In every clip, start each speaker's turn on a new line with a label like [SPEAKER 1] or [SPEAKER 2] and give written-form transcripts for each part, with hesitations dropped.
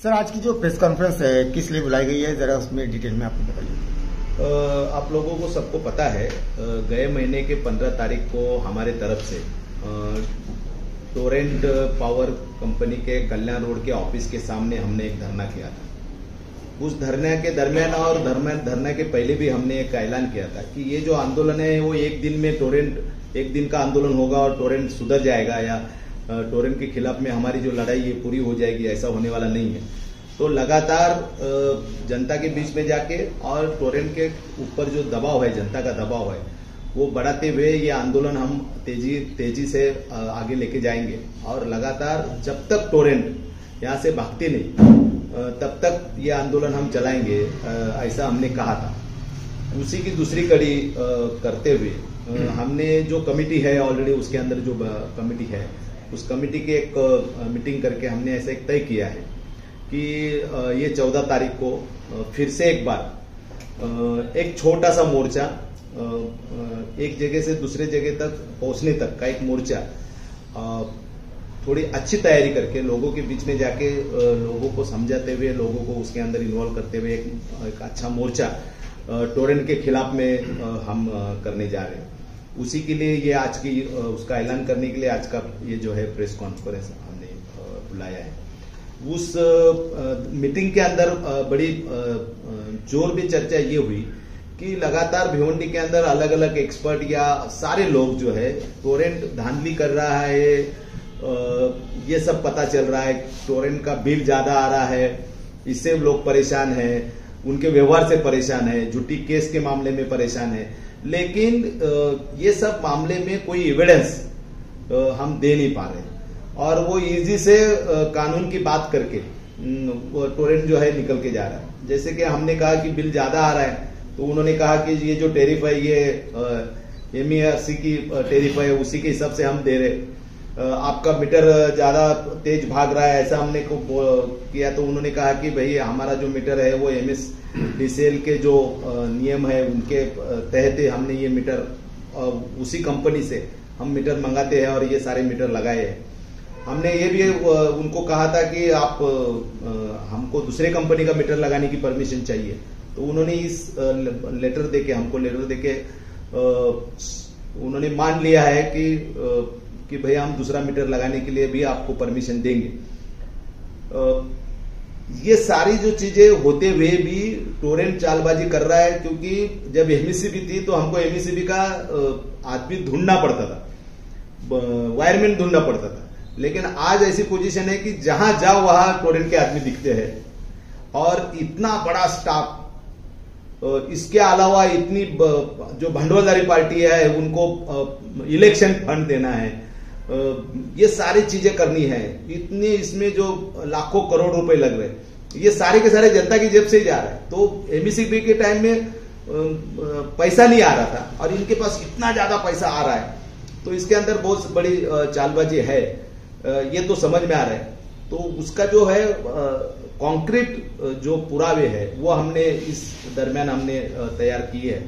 [SPEAKER 1] Sir, आज की जो प्रेस कॉन्फ्रेंस है किस लिए बुलाई गई है, जरा उसमें डिटेल में आपको बताइए।
[SPEAKER 2] आप लोगों को सबको पता है, गए महीने के 15 तारीख को हमारे तरफ से टोरेंट पावर कंपनी के कल्याण रोड के ऑफिस के सामने हमने एक धरना किया था। उस धरने के दरमियान और धरने के पहले भी हमने एक ऐलान किया था कि ये जो आंदोलन है वो एक दिन में टोरेंट एक दिन का आंदोलन होगा और टोरेंट सुधर जाएगा या टोरेंट के खिलाफ में हमारी जो लड़ाई ये पूरी हो जाएगी, ऐसा होने वाला नहीं है। तो लगातार जनता के बीच में जाके और टोरेंट के ऊपर जो दबाव है, जनता का दबाव है, वो बढ़ाते हुए ये आंदोलन हम तेजी से आगे लेके जाएंगे और लगातार जब तक टोरेंट यहाँ से भागती नहीं तब तक ये आंदोलन हम चलाएंगे, ऐसा हमने कहा था। उसी की दूसरी कड़ी करते हुए हमने जो कमिटी है ऑलरेडी, उसके अंदर जो कमिटी है उस कमिटी के एक मीटिंग करके हमने ऐसा एक तय किया है कि ये 14 तारीख को फिर से एक बार एक छोटा सा मोर्चा, एक जगह से दूसरे जगह तक पहुंचने तक का एक मोर्चा, थोड़ी अच्छी तैयारी करके लोगों के बीच में जाके लोगों को समझाते हुए, लोगों को उसके अंदर इन्वॉल्व करते हुए एक अच्छा मोर्चा टोरेंट के खिलाफ में हम करने जा रहे हैं। उसी के लिए ये आज की उसका ऐलान करने के लिए आज का ये जो है प्रेस कॉन्फ्रेंस हमने बुलाया है। उस मीटिंग के अंदर बड़ी जोर भी चर्चा ये हुई कि लगातार भिवंडी के अंदर अलग अलग एक्सपर्ट या सारे लोग जो है टोरेंट धांधली कर रहा है, ये सब पता चल रहा है। टोरेंट का बिल ज्यादा आ रहा है, इससे लोग परेशान हैं, उनके व्यवहार से परेशान है, झूठी केस के मामले में परेशान है। लेकिन ये सब मामले में कोई एविडेंस हम दे नहीं पा रहे और वो इजी से कानून की बात करके टोरेंट जो है निकल के जा रहा है। जैसे कि हमने कहा कि बिल ज्यादा आ रहा है तो उन्होंने कहा कि ये जो टैरिफ है ये MERC की टैरिफ है, उसी के हिसाब से हम दे रहे। आपका मीटर ज्यादा तेज भाग रहा है, ऐसा हमने को किया तो उन्होंने कहा कि भाई हमारा जो मीटर है वो MSDCL के जो नियम है उनके तहत हमने ये मीटर उसी कंपनी से हम मीटर मंगाते हैं और ये सारे मीटर लगाए हैं। हमने ये भी उनको कहा था कि आप हमको दूसरे कंपनी का मीटर लगाने की परमिशन चाहिए, तो उन्होंने इस लेटर देके हमको लेटर देके उन्होंने मान लिया है कि भैया हम दूसरा मीटर लगाने के लिए भी आपको परमिशन देंगे। ये सारी जो चीजें होते हुए भी टोरेंट चालबाजी कर रहा है, क्योंकि जब MSCB थी तो हमको MSCB का आदमी ढूंढना पड़ता था, वायरमैन ढूंढना पड़ता था। लेकिन आज ऐसी पोजीशन है कि जहां जाओ वहां टोरेंट के आदमी दिखते हैं और इतना बड़ा स्टाफ, इसके अलावा इतनी जो भंडोलदारी पार्टी है उनको इलेक्शन फंड देना है, ये सारी चीजें करनी है, इतने इसमें जो लाखों करोड़ रुपए लग रहे, ये सारे के सारे जनता की जेब से ही जा रहे हैं। तो MSCB के टाइम में पैसा नहीं आ रहा था और इनके पास इतना ज्यादा पैसा आ रहा है, तो इसके अंदर बहुत बड़ी चालबाजी है, ये तो समझ में आ रहा है। तो उसका जो है कॉन्क्रीट जो पुरावे है वो हमने इस दरमियान हमने तैयार किए है,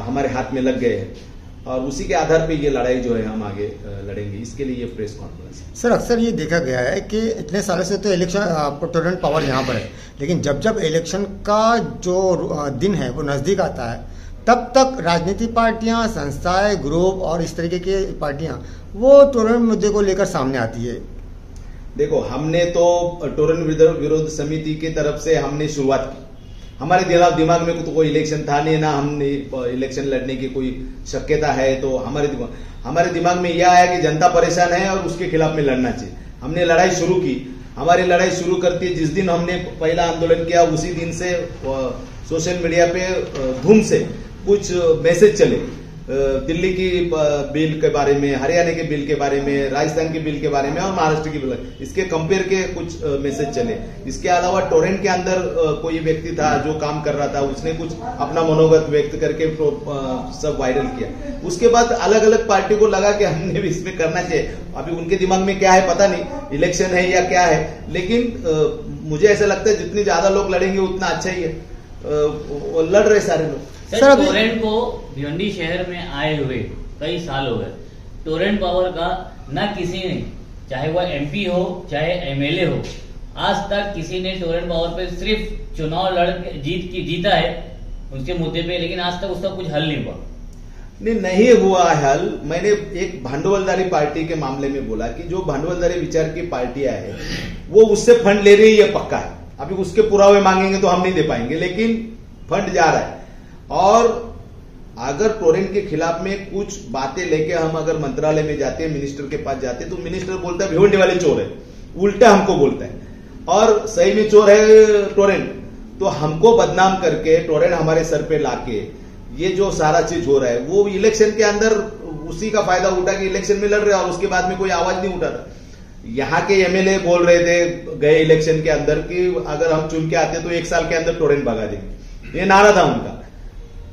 [SPEAKER 2] हमारे हाथ में लग गए हैं और उसी के आधार पे ये लड़ाई जो है हम आगे लड़ेंगे। इसके लिए ये प्रेस कॉन्फ्रेंस है।
[SPEAKER 1] सर, अक्सर ये देखा गया है कि इतने सालों से तो इलेक्शन टोरेंट पावर यहाँ पर है, लेकिन जब जब इलेक्शन का जो दिन है वो नजदीक आता है तब तक राजनीतिक पार्टियां, संस्थाएं, ग्रुप और इस तरीके की पार्टियां वो टोरेंट मुद्दे को लेकर सामने आती है।
[SPEAKER 2] देखो, हमने तो टोरेंट विरोध समिति की तरफ से हमने शुरुआत की। हमारे दिमाग में तो कोई इलेक्शन था नहीं, ना हमने इलेक्शन लड़ने की कोई शक्यता है, तो हमारे दिमाग में यह आया कि जनता परेशान है और उसके खिलाफ में लड़ना चाहिए। हमने लड़ाई शुरू की। हमारी लड़ाई शुरू करती जिस दिन हमने पहला आंदोलन किया उसी दिन से सोशल मीडिया पे धूम से कुछ मैसेज चले, दिल्ली की बिल के बारे में, हरियाणा के बिल के बारे में, राजस्थान के बिल के बारे में और महाराष्ट्र की बिल, इसके कंपेयर के कुछ मैसेज चले। इसके अलावा टोरेंट के अंदर कोई व्यक्ति था जो काम कर रहा था, उसने कुछ अपना मनोगत व्यक्त करके सब वायरल किया। उसके बाद अलग अलग पार्टी को लगा कि हमने भी इसमें करना चाहिए। अभी उनके दिमाग में क्या है पता नहीं, इलेक्शन है या क्या है, लेकिन मुझे ऐसा लगता है जितने ज्यादा लोग लड़ेंगे उतना अच्छा ही है। लड़ रहे सारे लोग।
[SPEAKER 3] सर, टोरेंट को भिवंडी शहर में आए हुए कई साल हो गए। टोरेंट पावर का न किसी ने, चाहे वह MP हो चाहे MLA हो, आज तक किसी ने टोरेंट पावर पे सिर्फ चुनाव लड़ जीता है उसके मुद्दे पे, लेकिन आज तक उसका कुछ हल नहीं हुआ।
[SPEAKER 2] नहीं हुआ हल। मैंने एक भांडवलदारी पार्टी के मामले में बोला कि जो भांडवलदारी विचार की पार्टियां है वो उससे फंड ले रही है, ये पक्का है। अभी उसके पुरावे मांगेंगे तो हम नहीं दे पाएंगे, लेकिन फंड जा रहा है। और अगर टोरेंट के खिलाफ में कुछ बातें लेके हम अगर मंत्रालय में जाते हैं, मिनिस्टर के पास जाते हैं, तो मिनिस्टर बोलता है भिवंडी वाले चोर है, उल्टा हमको बोलता है। और सही में चोर है टोरेंट, तो हमको बदनाम करके टोरेंट हमारे सर पे लाके ये जो सारा चीज हो रहा है, वो इलेक्शन के अंदर उसी का फायदा उठा कि इलेक्शन में लड़ रहे और उसके बाद में कोई आवाज नहीं उठाता। यहाँ के एमएलए बोल रहे थे गए इलेक्शन के अंदर कि अगर हम चुन के आते तो 1 साल के अंदर टोरेंट भगा देंगे, ये नारा था उनका।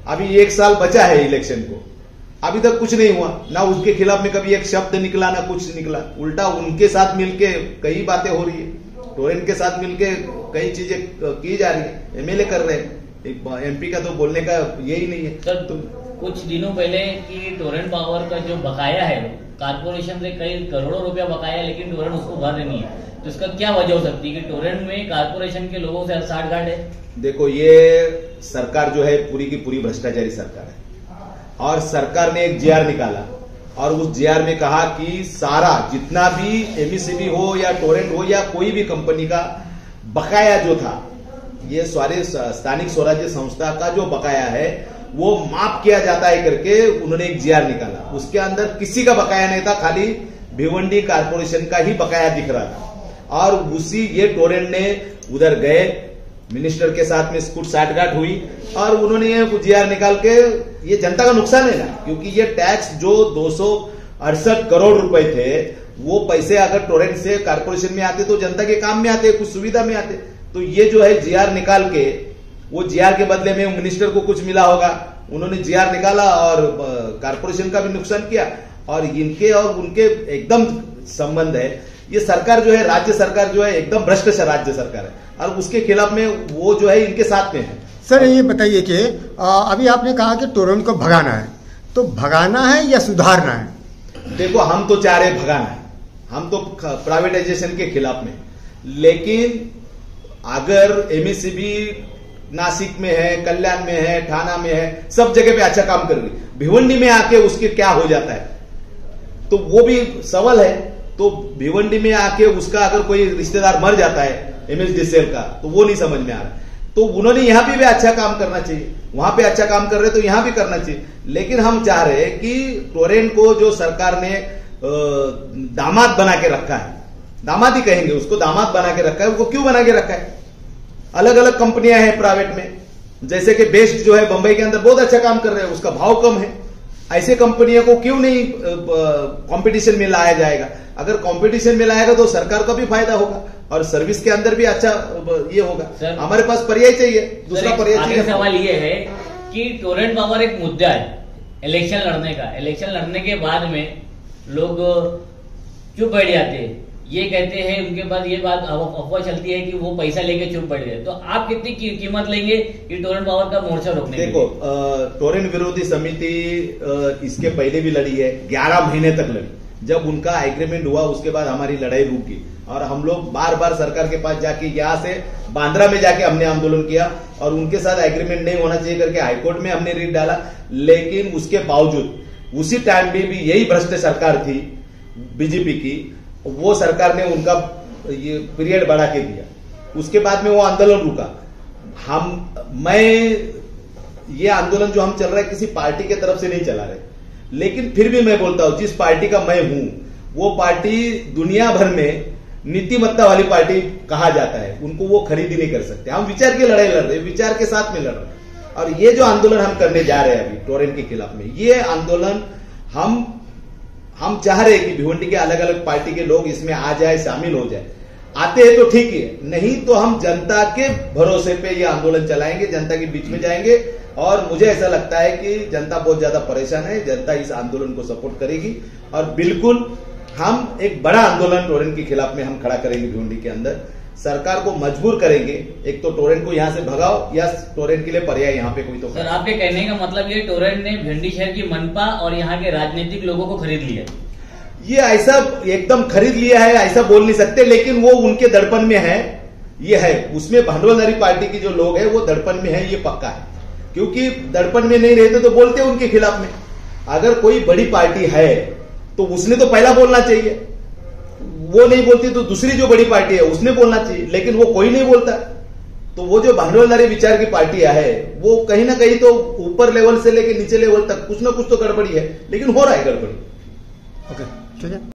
[SPEAKER 2] अभी 1 साल बचा है इलेक्शन को, अभी तक कुछ नहीं हुआ, ना उसके खिलाफ में कभी एक शब्द निकला ना कुछ निकला। उल्टा उनके साथ मिलके कई बातें हो रही है, टोरेंट के साथ मिलके कई चीजें की जा रही है, एमएलए कर रहे हैं। एमपी का तो बोलने का यही नहीं है।
[SPEAKER 3] सर कुछ दिनों पहले कि टोरेंट पावर का जो बकाया है कारपोरेशन से कई करोड़ों रुपया बकाया है, लेकिन टोरेंट उसको भर नहीं है, तो इसका क्या वजह हो सकती है कि टोरेंट में कारपोरेशन के लोगों से साठगांठ है? देखो,
[SPEAKER 2] ये सरकार जो है पूरी की पूरी भ्रष्टाचारी सरकार है। और सरकार ने एक जीआर निकाला और उस जीआर में कहा कि सारा जितना भी एमईसीबी हो या टोरेंट हो या कोई भी कंपनी का बकाया जो था, ये सारे स्थानिक स्वराज्य संस्था का जो बकाया है वो माफ किया जाता है करके उन्होंने एक जीआर निकाला। उसके अंदर किसी का बकाया नहीं था, खाली भिवंडी कारपोरेशन का ही बकाया दिख रहा था। और उसी ये टोरेंट ने उधर गए, मिनिस्टर के साथ में कुछ साठगांठ हुई और उन्होंने ये जीआर निकाल के, ये जनता का नुकसान है ना, क्योंकि ये टैक्स जो 268 करोड़ रुपए थे वो पैसे अगर टोरेंट से कारपोरेशन में आते तो जनता के काम में आते, कुछ सुविधा में आते। तो ये जो है जीआर निकाल के, वो जीआर के बदले में मिनिस्टर को कुछ मिला होगा, उन्होंने जीआर निकाला और कारपोरेशन का भी नुकसान किया। और इनके और उनके एकदम संबंध है। ये सरकार जो है, राज्य सरकार जो है एकदम भ्रष्ट राज्य सरकार है और उसके खिलाफ में वो जो है इनके साथ में है।
[SPEAKER 1] सर ये बताइए कि अभी आपने कहा कि टोरेंट को भगाना है, तो भगाना है या सुधारना है?
[SPEAKER 2] देखो, हम तो चाह रहे भगाना है, हम तो प्राइवेटाइजेशन के खिलाफ में। लेकिन अगर एमईसीबी नासिक में है, कल्याण में है, ठाणा में है, सब जगह पे अच्छा काम कर रही, भिवंडी में आके उसके क्या हो जाता है, तो वो भी सवाल है। तो भिवंडी में आके उसका अगर कोई रिश्तेदार मर जाता है एमएसडीसीएल का, तो वो नहीं समझ में आ रहा। तो उन्होंने यहां भी अच्छा काम करना चाहिए, वहां पे अच्छा काम कर रहे तो यहां भी करना चाहिए। लेकिन हम चाह रहे हैं कि टोरेंट को जो सरकार ने दामाद बना के रखा है, दामाद ही कहेंगे उसको, दामाद बना के रखा है, वो क्यों बना के रखा है? अलग अलग कंपनियां हैं प्राइवेट में, जैसे कि बेस्ट जो है बंबई के अंदर बहुत अच्छा काम कर रहे हैं, उसका भाव कम है। ऐसे कंपनियों को क्यों नहीं कंपटीशन में लाया जाएगा? अगर कंपटीशन में लाएगा तो सरकार का भी फायदा होगा और सर्विस के अंदर भी अच्छा ये होगा। हमारे पास पर्याय चाहिए, दूसरा पर्याय चाहिए।
[SPEAKER 3] सवाल ये है कि टोरेंट पावर एक मुद्दा है इलेक्शन लड़ने का, इलेक्शन लड़ने के बाद में लोग चुप बैठ जाते हैं, ये कहते हैं, उनके बाद ये बात अफवाह चलती है कि वो पैसा लेके चुप बैठ गए। तो आप कितनी कीमत लेंगे कि टोरेंट पावर का मोर्चा रोकने?
[SPEAKER 2] देखो, टोरेंट विरोधी समिति इसके पहले भी लड़ी है, 11 महीने तक लड़ी। जब उनका एग्रीमेंट हुआ उसके बाद हमारी लड़ाई रुक गई और हम लोग बार बार सरकार के पास जाके, यहाँ से बांद्रा में जाके हमने आंदोलन किया और उनके साथ एग्रीमेंट नहीं होना चाहिए करके हाईकोर्ट में हमने रिट डाला। लेकिन उसके बावजूद उसी टाइम में भी यही भ्रष्ट सरकार थी बीजेपी की, वो सरकार ने उनका ये पीरियड बढ़ा के दिया। उसके बाद में वो आंदोलन रुका। मैं ये आंदोलन जो हम चल रहा है किसी पार्टी के तरफ से नहीं चला रहे, लेकिन फिर भी मैं बोलता हूं जिस पार्टी का मैं हूं वो पार्टी दुनिया भर में नीतिमत्ता वाली पार्टी कहा जाता है, उनको वो खरीदी नहीं कर सकते। हम विचार की लड़ाई लड़ रहे हैं, विचार के साथ में लड़ रहे हैं। और ये जो आंदोलन हम करने जा रहे हैं अभी टोरेंट के खिलाफ में, ये आंदोलन हम चाह रहे हैं कि भिवंडी के अलग अलग पार्टी के लोग इसमें आ जाए, शामिल हो जाए। आते हैं तो ठीक है, नहीं तो हम जनता के भरोसे पे ये आंदोलन चलाएंगे, जनता के बीच में जाएंगे। और मुझे ऐसा लगता है कि जनता बहुत ज्यादा परेशान है, जनता इस आंदोलन को सपोर्ट करेगी और बिल्कुल हम एक बड़ा आंदोलन टोरेंट के खिलाफ में हम खड़ा करेंगे भिवंडी के अंदर। सरकार को मजबूर करेंगे, एक तो टोरेंट को यहां से भगाओ या टोरेंट के लिए पर्याय यहां पे कोई तो।
[SPEAKER 3] सर, आपके कहने का मतलब ये टोरेंट ने भिवंडी शहर की मनपा और यहाँ के राजनीतिक लोगों को खरीद लिया?
[SPEAKER 2] ये ऐसा एकदम खरीद लिया है ऐसा बोल नहीं सकते, लेकिन वो उनके दड़पन में है, ये है उसमें भांडवलदारी पार्टी के जो लोग हैं वो दड़पन में है, ये पक्का है। क्योंकि दड़पन में नहीं रहते तो बोलते उनके खिलाफ में। अगर कोई बड़ी पार्टी है तो उसने तो पहला बोलना चाहिए, वो नहीं बोलती तो दूसरी जो बड़ी पार्टी है उसने बोलना चाहिए, लेकिन वो कोई नहीं बोलता। तो वो जो भांडवलदारी विचार की पार्टियां है वो कहीं ना कहीं तो ऊपर लेवल से लेकर नीचे लेवल तक कुछ ना कुछ तो गड़बड़ी है, लेकिन हो रहा है गड़बड़ी।
[SPEAKER 1] ओके, ठीक है।